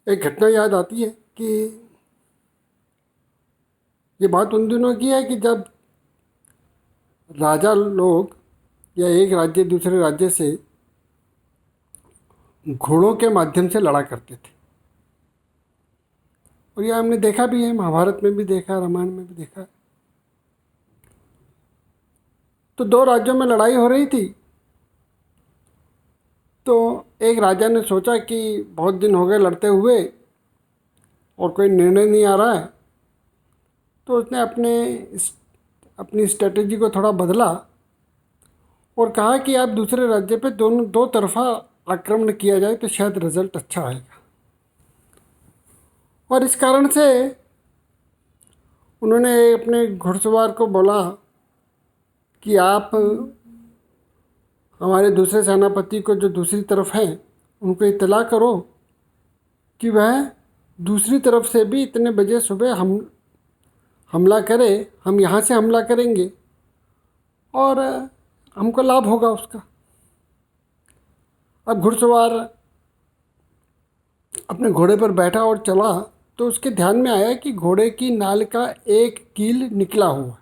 एक घटना याद आती है कि ये बात उन दिनों की है कि जब राजा लोग या एक राज्य दूसरे राज्य से घोड़ों के माध्यम से लड़ा करते थे। और ये हमने देखा भी है, महाभारत में भी देखा, रामायण में भी देखा। तो दो राज्यों में लड़ाई हो रही थी। तो एक राजा ने सोचा कि बहुत दिन हो गए लड़ते हुए और कोई निर्णय नहीं आ रहा है, तो उसने अपनी स्ट्रेटेजी को थोड़ा बदला और कहा कि आप दूसरे राज्य पे दो तरफा आक्रमण किया जाए तो शायद रिजल्ट अच्छा आएगा। और इस कारण से उन्होंने अपने घुड़सवार को बोला कि आप हमारे दूसरे सेनापति को जो दूसरी तरफ हैं उनको इत्तला करो कि वह दूसरी तरफ से भी इतने बजे सुबह हमला करे, हम यहाँ से हमला करेंगे और हमको लाभ होगा उसका। अब घुड़सवार अपने घोड़े पर बैठा और चला तो उसके ध्यान में आया कि घोड़े की नाल का एक कील निकला हुआ।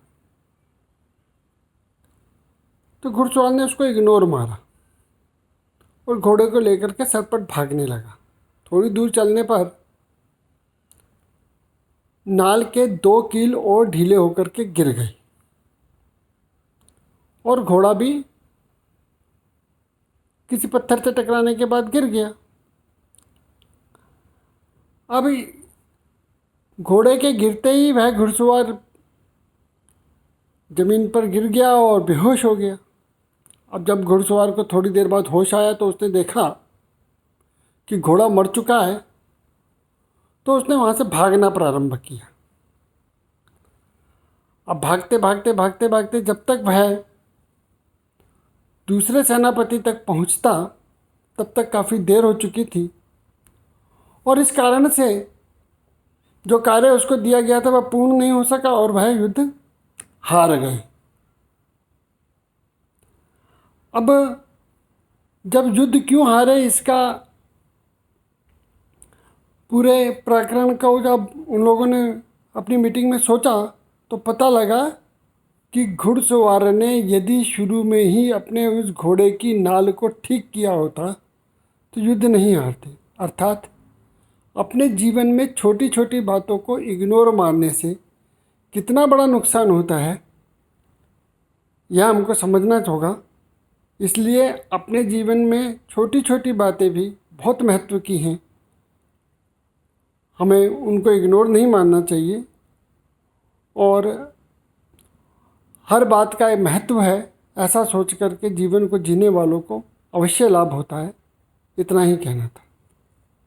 तो घुड़सवार ने उसको इग्नोर मारा और घोड़े को लेकर के सरपट भागने लगा। थोड़ी दूर चलने पर नाल के दो कील और ढीले होकर के गिर गए और घोड़ा भी किसी पत्थर से टकराने के बाद गिर गया। अब घोड़े के गिरते ही वह घुड़सवार जमीन पर गिर गया और बेहोश हो गया। अब जब घुड़सवार को थोड़ी देर बाद होश आया तो उसने देखा कि घोड़ा मर चुका है, तो उसने वहाँ से भागना प्रारंभ किया। अब भागते भागते भागते भागते जब तक वह दूसरे सेनापति तक पहुँचता तब तक काफ़ी देर हो चुकी थी और इस कारण से जो कार्य उसको दिया गया था वह पूर्ण नहीं हो सका और वह युद्ध हार गए। अब जब युद्ध क्यों हारे इसका पूरे प्रकरण को जब उन लोगों ने अपनी मीटिंग में सोचा तो पता लगा कि घुड़सवार ने यदि शुरू में ही अपने उस घोड़े की नाल को ठीक किया होता तो युद्ध नहीं हारते। अर्थात अपने जीवन में छोटी छोटी बातों को इग्नोर मारने से कितना बड़ा नुकसान होता है यह हमको समझना होगा। इसलिए अपने जीवन में छोटी छोटी बातें भी बहुत महत्व की हैं, हमें उनको इग्नोर नहीं मानना चाहिए और हर बात का एक महत्व है ऐसा सोच करके जीवन को जीने वालों को अवश्य लाभ होता है। इतना ही कहना था।